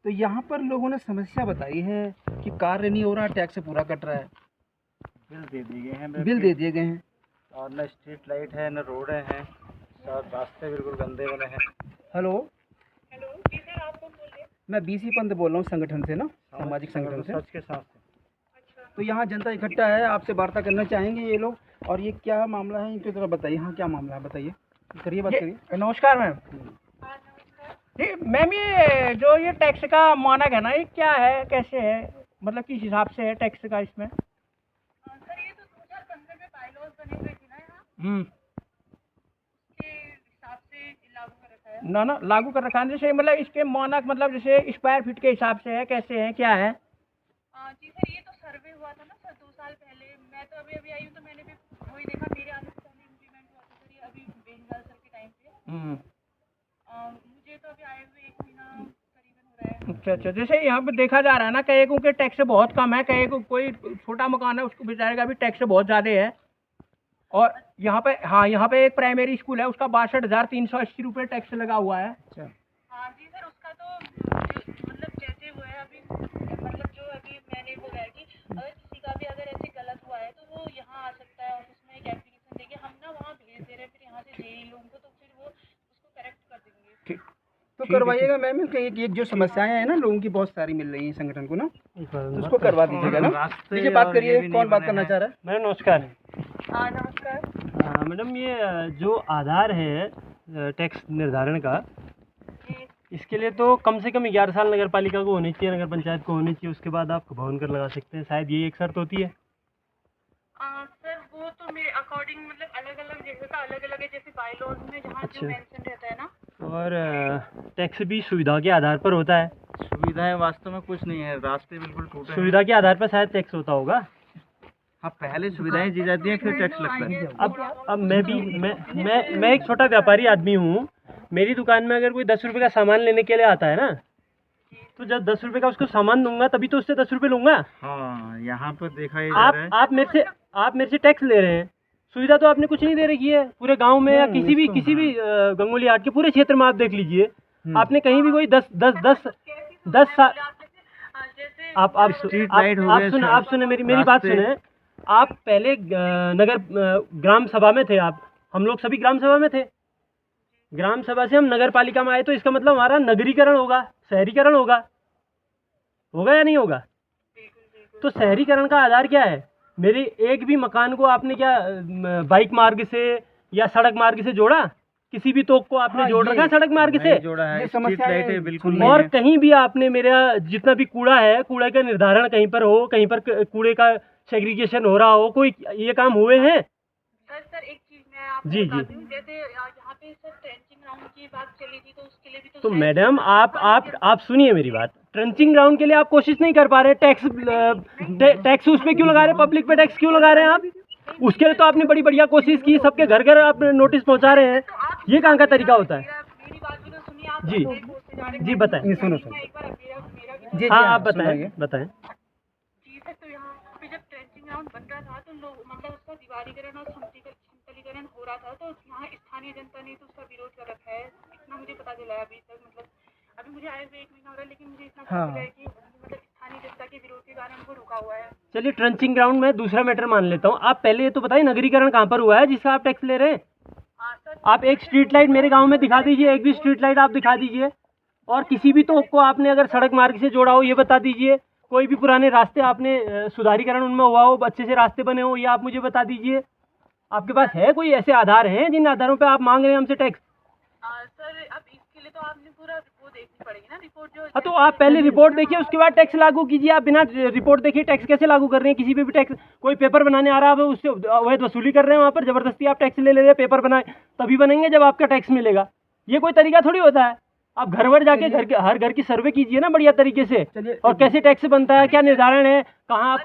तो यहाँ पर लोगों ने समस्या बताई है कि कार नहीं हो रहा, टैक्स पूरा कट रहा है। बिल दे दिए गए हैं, बिल दे दिए गए हैं और न स्ट्रीट लाइट है न रोड हैं, सब रास्ते बिल्कुल गंदे बने हैं। हेलो हेलो जी सर, आप कौन बोल रहे हैं? मैं बीसी पंत बोल रहा हूँ, संगठन से ना, सामाजिक संगठन से। सच के साथ अच्छा, तो यहाँ जनता इकट्ठा है, आपसे वार्ता करना चाहेंगे ये लोग, और ये क्या मामला है इनकी तरफ बताइए। हाँ, क्या मामला है बताइए, करिए बात करिए। नमस्कार मैम। हाँ नमस्कार। जी मैम, ये जो ये टैक्स का मानक है ना, ये क्या है, कैसे है, मतलब किस हिसाब से है टैक्स का इसमें? सर ये तो 2015 में बाईलॉज बने हुए थे ना यहाँ, उसके हिसाब से लागू कर रखा है। ना लागू कर रखा है, जैसे मतलब इसके मानक मतलब जैसे स्क्वायर फीट के हिसाब से है, कैसे है, क्या है? जी सर, ये तो सर्वे हुआ था ना सर 2 साल पहले। मैं तो अभी आई हूँ, तो मैंने भी वही देखा, मेरे आने से पहले इम्प्लीमेंट हुआ था सर ये, अभी बेनीवाल सर के टाइम पे। मुझे तो अभी आए हुए 1 महीना करीबन हो रहा है। अच्छा, जैसे यहाँ पे देखा जा रहा है ना, कई को के टैक्स बहुत कम है, कई को कोई छोटा मकान है उसको बेचारे का भी टैक्स बहुत ज़्यादा है। और यहाँ पे, हाँ, यहाँ पे एक प्राइमरी स्कूल है, उसका 62,380 रुपये टैक्स लगा हुआ है। अच्छा, हाँ जी सर, उसका तो मतलब जैसे वो है अभी, मतलब जो अभी मैंने वो है कि अगर किसी का भी अगर ऐसे गलत हुआ है तो वो यहाँ आ सकता है, ऑफिस में एक एप्लीकेशन देके हम ना वहाँ भेज दे रहे हैं, फिर यहाँ से जेई लोगों को, तो फिर वो उसको करेक्ट कर देंगे। ठीक, तो करवाइएगा मैम। एक जो समस्याएं हैं ना लोगों की बहुत सारी मिल रही हैं संगठन को ना, तो उसको करवा दीजिएगा ना। दीजिए, बात करिए, कौन बात करना चाह रहा है? मैडम नमस्कार। हाँ नमस्कार। मैडम, ये जो आधार है टैक्स निर्धारण का, जी इसके लिए तो कम से कम 11 साल नगर पालिका को होनी चाहिए, नगर पंचायत को होनी चाहिए, उसके बाद आप भवन कर लगा सकते हैं, शायद ये एक शर्त होती है। सर वो तो मेरे अकॉर्डिंग मतलब अलग अलग जगह का अलग अलग है, जैसे बाईलॉज में जहाँ जो अच्छा। मेंशन रहता है ना। और टैक्स भी सुविधा के आधार पर होता है। सुविधाएं वास्तव में कुछ नहीं है, रास्ते बिल्कुल टूटे हैं। सुविधा के आधार पर शायद टैक्स होता होगा। हाँ, पहले सुविधाएं दी जाती हैं, फिर टैक्स लगता है। अब मैं एक छोटा व्यापारी आदमी हूँ। मेरी दुकान में अगर कोई 10 रुपये का सामान लेने के लिए आता है ना, तो जब 10 रुपये का उसको सामान दूंगा तभी तो उससे 10 रुपये लूंगा। हाँ, यहाँ पर देखा ही जा रहा है। आप मेरे से टैक्स ले रहे हैं, सुविधा तो आपने कुछ नहीं दे रखी है पूरे गांव में, या किसी भी गंगोली हाट के पूरे क्षेत्र में आप देख लीजिए, आपने कहीं भी कोई 10 साल आप सुने मेरी बात सुने। आप पहले ग्राम सभा में थे, हम लोग सभी ग्राम सभा में थे। ग्राम सभा से हम नगर पालिका में आए, तो इसका मतलब हमारा नगरीकरण होगा, शहरीकरण होगा या नहीं होगा? तो शहरीकरण का आधार क्या है? मेरे एक भी मकान को आपने क्या बाइक मार्ग से या सड़क मार्ग से जोड़ा? किसी भी तोक को आपने जोड़ रखा है सड़क मार्ग से? जोड़ा है, ये स्ट्रीट समस्या लाइट है, है बिल्कुल नहीं और है। कहीं भी आपने मेरा जितना भी कूड़ा है, कूड़े का निर्धारण कहीं पर हो, कहीं पर कूड़े का सेग्रीगेशन हो रहा हो, कोई ये काम हुए हैं? सर एक चीज मैं आपको जी, बताती हूँ, जैसे यहाँ पे सर ट्रेंचिंग ग्राउंड की बात चली थी, तो उसके लिए भी तो शायद मैडम आप सुनिए मेरी बात। ट्रेंचिंग ग्राउंड के लिए आप कोशिश नहीं कर पा रहे, टैक्स उस पे क्यों लगा रहे, पब्लिक पे टैक्स क्यों लगा रहे हैं आप? उसके लिए तो आपने बड़ी बढ़िया कोशिश की, सबके घर घर आप नोटिस पहुंचा रहे हैं, ये कहाँ का तरीका होता है? मेरी बात भी तो सुनिए आप। जी। एक बोलते जा रहे हैं। जी बताएं। सुनो। एक बार मेरा भी जी, हाँ, हाँ, आप बताएं। सुनाइए। जी सर, तो यहाँ पे जब ट्रेंचिंग ग्राउंड बन रहा था, तो लोग मतलब उसका दीवारीकरण और समतलीकरण हो रहा था, तो यहाँ स्थानीय जनता ने तो उसका विरोध कर रखा है, इतना मुझे पता चला है अभी तक। मतलब अभी मुझे आए हुए 1 महीना हो रहा है, लेकिन मुझे इतना पता चला है कि मतलब स्थानीय जनता के विरोध के कारण वो रुका हुआ है। चलिए, ट्रेंचिंग ग्राउंड में दूसरा मैटर मान लेता हूँ। आप पहले ये तो बताइए, नगरीकरण कहाँ पर हुआ है जिसका आप टैक्स ले रहे हैं? हाँ सर। आप एक स्ट्रीट लाइट मेरे गांव में दिखा दीजिए, एक भी स्ट्रीट लाइट आप दिखा दीजिए। और किसी भी तो को आपने अगर सड़क मार्ग से जोड़ा हो, ये बता दीजिए। कोई भी पुराने रास्ते आपने सुधारीकरण उनमें हुआ हो, अच्छे से रास्ते बने हो, ये आप मुझे बता दीजिए। आपके पास है कोई ऐसे आधार हैं जिन आधारों पे आप मांग रहे हैं हमसे टैक्स? सर अब इसके लिए तो आपने पूरा रिपोर्ट देखनी पड़ेगी ना, रिपोर्ट जो। हाँ, तो आप पहले रिपोर्ट देखिए, उसके बाद टैक्स लागू कीजिए। आप बिना रिपोर्ट देखे टैक्स कैसे लागू कर रहे हैं? किसी पे भी टैक्स, कोई पेपर बनाने आ रहा है, उससे अवैध वसूली कर रहे हैं, वहाँ पर जबरदस्ती आप टैक्स ले रहे हैं। पेपर बनाए तभी बनेंगे जब आपका टैक्स मिलेगा। ये कोई तरीका थोड़ी होता है। आप घर भर जाके हर घर की सर्वे कीजिए ना बढ़िया तरीके से, और कैसे टैक्स बनता है, क्या निर्धारण है, कहाँ आपका